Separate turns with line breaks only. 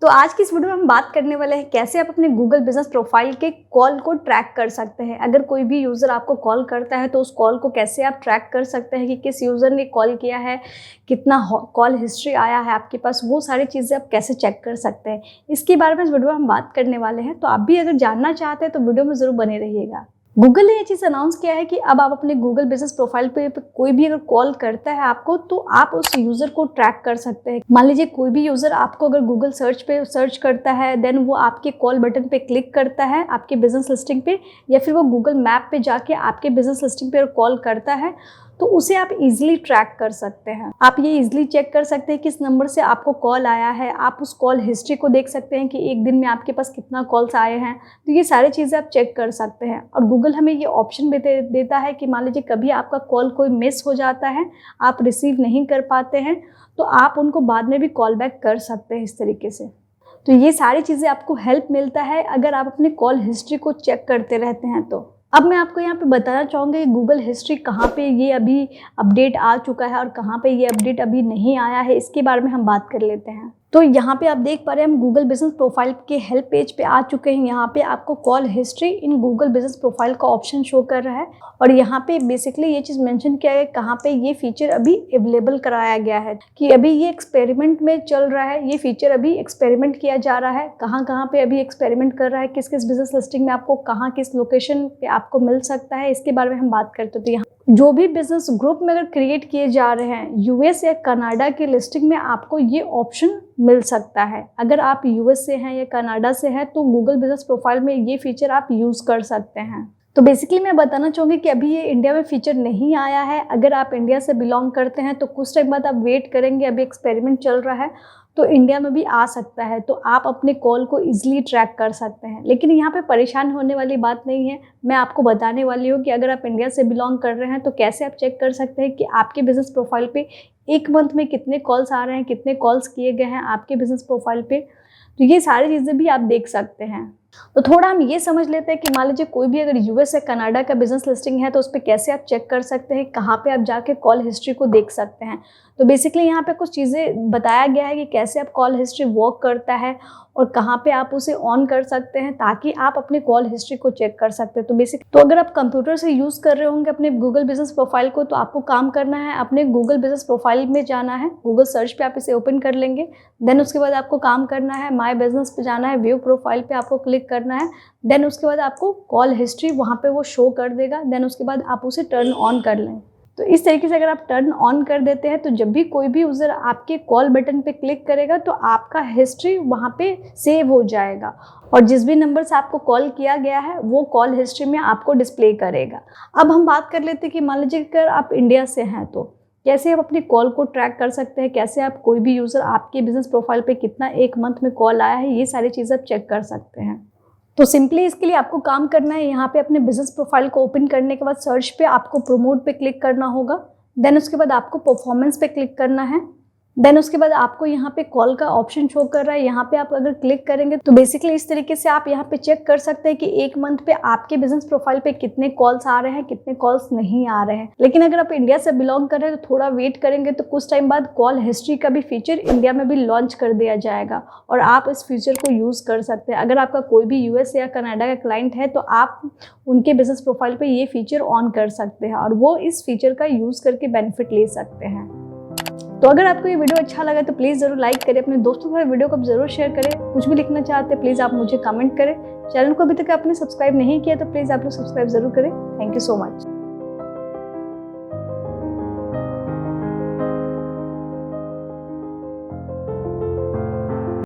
तो आज की इस वीडियो में हम बात करने वाले हैं कैसे आप अपने गूगल बिजनेस प्रोफाइल के कॉल को ट्रैक कर सकते हैं। अगर कोई भी यूज़र आपको कॉल करता है तो उस कॉल को कैसे आप ट्रैक कर सकते हैं कि किस यूज़र ने कॉल किया है, कितना कॉल हिस्ट्री आया है आपके पास, वो सारी चीज़ें आप कैसे चेक कर सकते हैं। इसके बारे में इस वीडियो में हम बात करने वाले हैं। तो आप भी अगर जानना चाहते हैं तो वीडियो में ज़रूर बने रहिएगा। गूगल ने ये चीज़ अनाउंस किया है कि अब आप अपने गूगल बिजनेस प्रोफाइल पे कोई भी अगर कॉल करता है आपको तो आप उस यूज़र को ट्रैक कर सकते हैं। मान लीजिए कोई भी यूज़र आपको अगर गूगल सर्च पे सर्च करता है, देन वो आपके कॉल बटन पे क्लिक करता है आपके बिजनेस लिस्टिंग पे, या फिर वो गूगल मैप पे जाके आपके बिजनेस लिस्टिंग पे कॉल करता है, तो उसे आप इजीली ट्रैक कर सकते हैं। आप ये इजीली चेक कर सकते हैं किस नंबर से आपको कॉल आया है। आप उस कॉल हिस्ट्री को देख सकते हैं कि एक दिन में आपके पास कितना कॉल्स आए हैं। तो ये सारी चीज़ें आप चेक कर सकते हैं। और गूगल हमें ये ऑप्शन भी देता है कि मान लीजिए कभी आपका कॉल कोई मिस हो जाता है, आप रिसीव नहीं कर पाते हैं, तो आप उनको बाद में भी कॉल बैक कर सकते हैं इस तरीके से। तो ये सारी चीज़ें आपको हेल्प मिलता है अगर आप अपने कॉल हिस्ट्री को चेक करते रहते हैं। तो अब मैं आपको यहाँ पे बताना चाहूँगी कि गूगल हिस्ट्री कहाँ पे ये अभी अपडेट आ चुका है और कहाँ पे ये अपडेट अभी नहीं आया है, इसके बारे में हम बात कर लेते हैं। तो यहाँ पे आप देख पा रहे हैं हम गूगल बिजनेस प्रोफाइल के हेल्प पेज पे आ चुके हैं। यहाँ पे आपको call history in Google business profile का ऑप्शन शो कर रहा है और यहाँ पे बेसिकली ये चीज़ मेंशन किया है कहाँ पे ये फीचर अभी अवेलेबल कराया गया है, कि अभी ये एक्सपेरिमेंट में चल रहा है। ये फीचर अभी एक्सपेरिमेंट किया जा रहा है। कहाँ पे अभी एक्सपेरिमेंट कर रहा है, किस किस बिजनेस लिस्टिंग में आपको कहाँ किस लोकेशन पे आपको मिल सकता है, इसके बारे में हम बात करते हैं। तो यहाँ जो भी बिजनेस ग्रुप में अगर क्रिएट किए जा रहे हैं यूएस या कनाडा के लिस्टिंग में आपको ये ऑप्शन मिल सकता है। अगर आप यूएस से हैं या कनाडा से हैं तो गूगल बिजनेस प्रोफाइल में ये फीचर आप यूज़ कर सकते हैं। तो बेसिकली मैं बताना चाहूँगी कि अभी ये इंडिया में फीचर नहीं आया है। अगर आप इंडिया से बिलोंग करते हैं तो कुछ टाइम बाद आप वेट करेंगे, अभी एक्सपेरिमेंट चल रहा है, तो इंडिया में भी आ सकता है। तो आप अपने कॉल को ईजिली ट्रैक कर सकते हैं। लेकिन यहाँ पे परेशान होने वाली बात नहीं है। मैं आपको बताने वाली हूँ कि अगर आप इंडिया से बिलोंग कर रहे हैं तो कैसे आप चेक कर सकते हैं कि आपके बिजनेस प्रोफाइल पे एक मंथ में कितने कॉल्स आ रहे हैं, कितने कॉल्स किए गए हैं आपके बिजनेस प्रोफाइल पे। तो ये सारी चीज़ें भी आप देख सकते हैं। तो थोड़ा हम ये समझ लेते हैं कि मान लीजिए कोई भी अगर यूएस या कनाडा का बिजनेस लिस्टिंग है तो उस पर कैसे आप चेक कर सकते हैं, कहाँ पे आप जाके कॉल हिस्ट्री को देख सकते हैं। तो बेसिकली यहाँ पे कुछ चीज़ें बताया गया है कि कैसे आप कॉल हिस्ट्री वर्क करता है और कहाँ पे आप उसे ऑन कर सकते हैं ताकि आप अपने कॉल हिस्ट्री को चेक कर सकते हैं। तो अगर आप कंप्यूटर से यूज़ कर रहे होंगे अपने गूगल बिजनेस प्रोफाइल को, तो आपको काम करना है अपने गूगल बिजनेस प्रोफाइल में जाना है। गूगल सर्च पे आप इसे ओपन कर लेंगे। देन उसके बाद आपको काम करना है माय बिजनेस पे जाना है, व्यू प्रोफाइल पे आपको क्लिक करना है। देन उसके बाद आपको कॉल हिस्ट्री वहाँ पे वो शो कर देगा। देन उसके बाद आप उसे टर्न ऑन कर लें। तो इस तरीके से अगर आप टर्न ऑन कर देते हैं तो जब भी कोई भी यूज़र आपके कॉल बटन पे क्लिक करेगा तो आपका हिस्ट्री वहाँ पे सेव हो जाएगा और जिस भी नंबर से आपको कॉल किया गया है वो कॉल हिस्ट्री में आपको डिस्प्ले करेगा। अब हम बात कर लेते हैं कि मान लीजिए अगर आप इंडिया से हैं तो कैसे आप अपने कॉल को ट्रैक कर सकते हैं, कैसे आप कोई भी यूज़र आपके बिजनेस प्रोफाइल पे कितना एक मंथ में कॉल आया है, ये सारी चीज़ें आप चेक कर सकते हैं। तो सिंपली इसके लिए आपको काम करना है, यहाँ पे अपने बिजनेस प्रोफाइल को ओपन करने के बाद सर्च पे आपको प्रोमोट पे क्लिक करना होगा। देन उसके बाद आपको परफॉर्मेंस पे क्लिक करना है। देन उसके बाद आपको यहाँ पे कॉल का ऑप्शन शो कर रहा है, यहाँ पे आप अगर क्लिक करेंगे तो बेसिकली इस तरीके से आप यहाँ पे चेक कर सकते हैं कि एक मंथ पे आपके बिजनेस प्रोफाइल पे कितने कॉल्स आ रहे हैं, कितने कॉल्स नहीं आ रहे हैं। लेकिन अगर आप इंडिया से बिलोंग कर रहे हैं तो थोड़ा वेट करेंगे तो कुछ टाइम बाद कॉल हिस्ट्री का भी फीचर इंडिया में भी लॉन्च कर दिया जाएगा और आप इस फीचर को यूज़ कर सकते हैं। अगर आपका कोई भी यूएस या कनाडा का क्लाइंट है तो आप उनके बिजनेस प्रोफाइल पे ये फीचर ऑन कर सकते हैं और वो इस फीचर का यूज़ करके बेनिफिट ले सकते हैं। तो अगर आपको ये वीडियो अच्छा लगा तो प्लीज़ ज़रूर लाइक करें, अपने दोस्तों के साथ वीडियो को ज़रूर शेयर करें। कुछ भी लिखना चाहते हैं प्लीज़ आप मुझे कमेंट करें। चैनल को अभी तक आपने सब्सक्राइब नहीं किया तो प्लीज़ आप लोग सब्सक्राइब ज़रूर करें। Thank you so much.